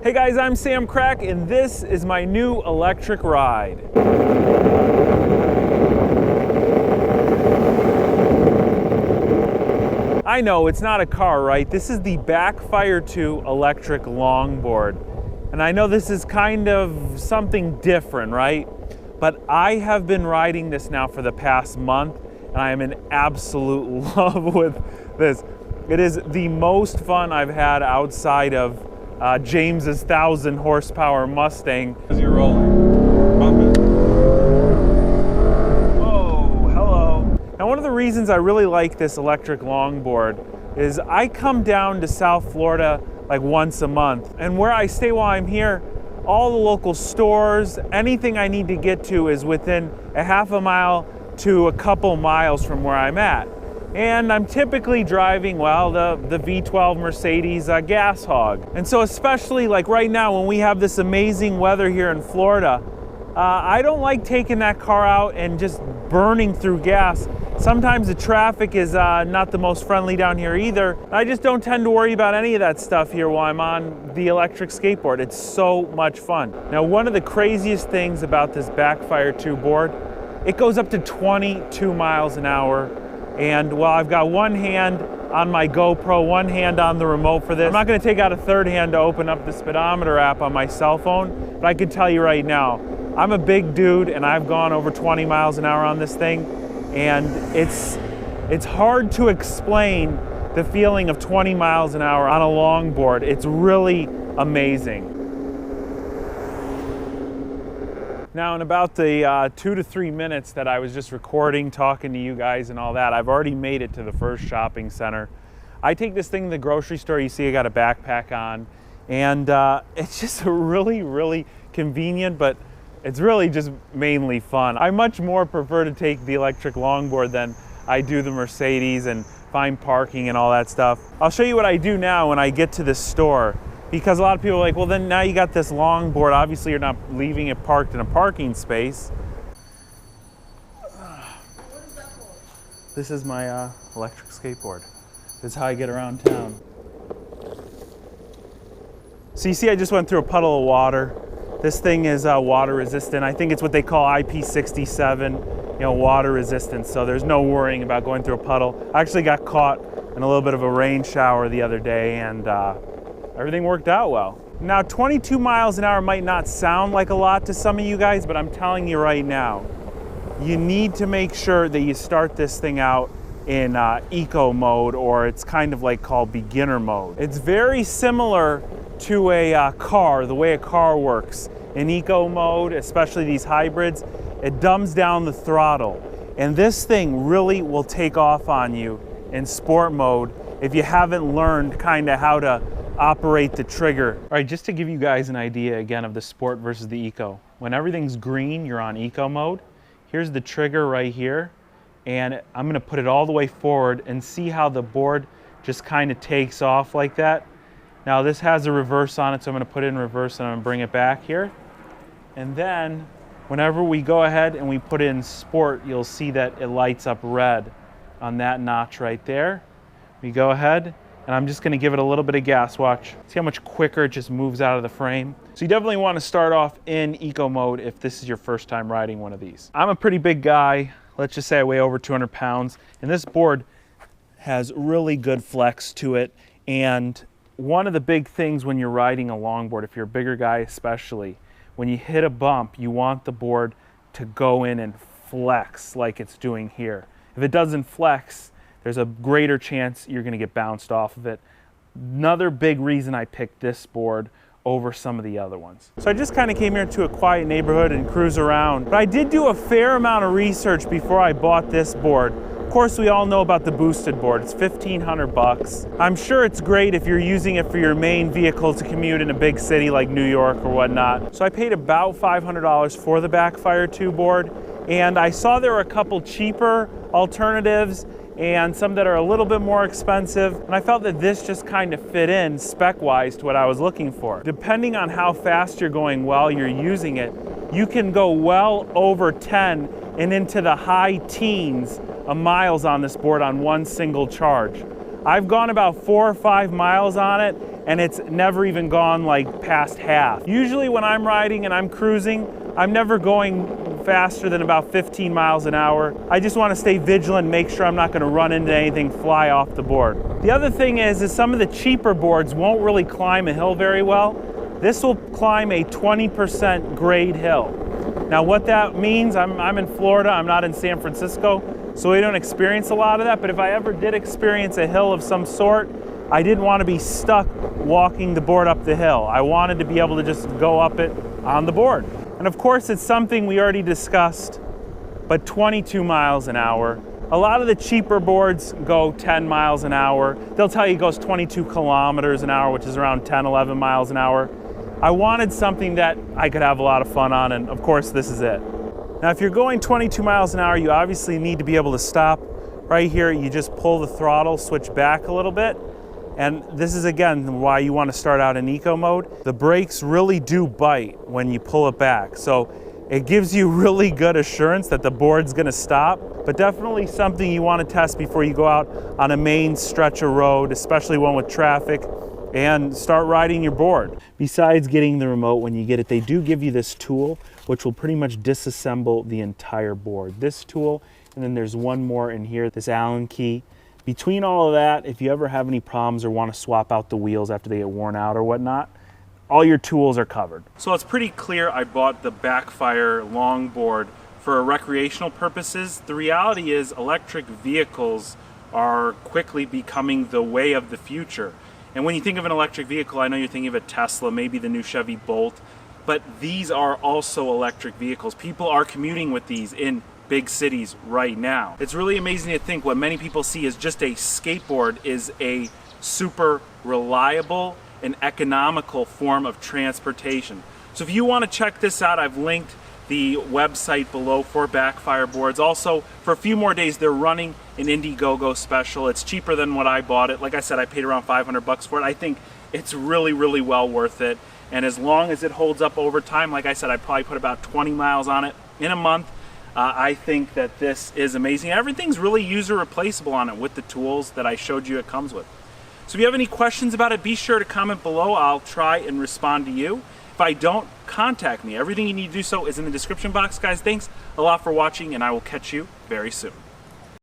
Hey guys, I'm Sam Crack and this is my new electric ride. I know, it's not a car, right? This is the Backfire 2 Electric Longboard. And I know this is kind of something different, right? But I have been riding this now for the past month and I am in absolute love with this. It is the most fun I've had outside of James's 1,000 horsepower Mustang. As you're rolling, bump it. Whoa, hello. Now one of the reasons I really like this electric longboard is I come down to South Florida like once a month. And where I stay while I'm here, all the local stores, anything I need to get to is within a half a mile to a couple miles from where I'm at. And I'm typically driving, well, the V12 Mercedes gas hog. And so especially like right now when we have this amazing weather here in Florida, I don't like taking that car out and just burning through gas. Sometimes the traffic is not the most friendly down here either. I just don't tend to worry about any of that stuff here while I'm on the electric skateboard. It's so much fun. Now, one of the craziest things about this Backfire 2 board, it goes up to 22 miles an hour. And while I've got one hand on my GoPro, one hand on the remote for this, I'm not gonna take out a third hand to open up the speedometer app on my cell phone, but I can tell you right now, I'm a big dude and I've gone over 20 miles an hour on this thing, and it's hard to explain the feeling of 20 miles an hour on a longboard. It's really amazing. Now, in about the 2 to 3 minutes that I was just recording, talking to you guys and all that, I've already made it to the first shopping center. I take this thing to the grocery store. You see I got a backpack on, and it's just really, really convenient, but it's really just mainly fun. I much more prefer to take the electric longboard than I do the Mercedes and find parking and all that stuff. I'll show you what I do now when I get to the store. Because a lot of people are like, well, then now you got this longboard, obviously you're not leaving it parked in a parking space. This is my electric skateboard. This is how I get around town. So you see I just went through a puddle of water. This thing is water resistant. I think it's what they call IP67, water resistant. So there's no worrying about going through a puddle. I actually got caught in a little bit of a rain shower the other day, and everything worked out well. Now, 22 miles an hour might not sound like a lot to some of you guys, but I'm telling you right now, you need to make sure that you start this thing out in eco mode, or it's kind of like called beginner mode. It's very similar to a car, the way a car works. In eco mode, especially these hybrids, it dumbs down the throttle. And this thing really will take off on you in sport mode if you haven't learned kind of how to operate the trigger. All right, just to give you guys an idea again of the sport versus the eco. When everything's green, you're on eco mode. Here's the trigger right here, and I'm gonna put it all the way forward and see how the board just kind of takes off like that. Now this has a reverse on it, so I'm gonna put it in reverse and I'm gonna bring it back here. And then whenever we go ahead and we put it in sport, you'll see that it lights up red on that notch right there. We go ahead, and I'm just gonna give it a little bit of gas. Watch. See how much quicker it just moves out of the frame? So you definitely wanna start off in eco mode if this is your first time riding one of these. I'm a pretty big guy. Let's just say I weigh over 200 pounds. And this board has really good flex to it. And one of the big things when you're riding a longboard, if you're a bigger guy especially, when you hit a bump, you want the board to go in and flex like it's doing here. If it doesn't flex, there's a greater chance you're gonna get bounced off of it. Another big reason I picked this board over some of the other ones. So I just kind of came here to a quiet neighborhood and cruise around, but I did do a fair amount of research before I bought this board. Of course, we all know about the boosted board. It's 1,500 bucks. I'm sure it's great if you're using it for your main vehicle to commute in a big city like New York or whatnot. So I paid about $500 for the Backfire 2 board, and I saw there were a couple cheaper alternatives and some that are a little bit more expensive, and I felt that this just kind of fit in spec-wise to what I was looking for. Depending on how fast you're going while you're using it, you can go well over 10 and into the high teens of miles on this board on one single charge. I've gone about 4 or 5 miles on it, and it's never even gone like past half. Usually when I'm riding and I'm cruising, I'm never going faster than about 15 miles an hour. I just want to stay vigilant, make sure I'm not going to run into anything, fly off the board. The other thing is some of the cheaper boards won't really climb a hill very well. This will climb a 20% grade hill. Now what that means, I'm in Florida, I'm not in San Francisco, so we don't experience a lot of that, but if I ever did experience a hill of some sort, I didn't want to be stuck walking the board up the hill. I wanted to be able to just go up it on the board. And of course, it's something we already discussed, but 22 miles an hour. A lot of the cheaper boards go 10 miles an hour. They'll tell you it goes 22 kilometers an hour, which is around 10, 11 miles an hour. I wanted something that I could have a lot of fun on, and of course, this is it. Now, if you're going 22 miles an hour, you obviously need to be able to stop. Right here, you just pull the throttle, switch back a little bit. And this is, again, why you want to start out in eco mode. The brakes really do bite when you pull it back. So it gives you really good assurance that the board's going to stop, but definitely something you want to test before you go out on a main stretch of road, especially one with traffic, and start riding your board. Besides getting the remote when you get it, they do give you this tool, which will pretty much disassemble the entire board. This tool, and then there's one more in here, this Allen key. Between all of that, if you ever have any problems or want to swap out the wheels after they get worn out or whatnot, all your tools are covered. So it's pretty clear I bought the Backfire longboard for recreational purposes. The reality is electric vehicles are quickly becoming the way of the future. And when you think of an electric vehicle, I know you're thinking of a Tesla, maybe the new Chevy Bolt, but these are also electric vehicles. People are commuting with these in big cities right now. It's really amazing to think what many people see as just a skateboard is a super reliable and economical form of transportation. So if you want to check this out, I've linked the website below for Backfire boards. Also, for a few more days, they're running an Indiegogo special. It's cheaper than what I bought it. Like I said, I paid around 500 bucks for it. I think it's really, really well worth it. And as long as it holds up over time, like I said, I probably put about 20 miles on it in a month. I think that this is amazing. Everything's really user replaceable on it with the tools that I showed you it comes with. So if you have any questions about it, be sure to comment below. I'll try and respond to you. If I don't, contact me. Everything you need to do so is in the description box. Guys, thanks a lot for watching, and I will catch you very soon.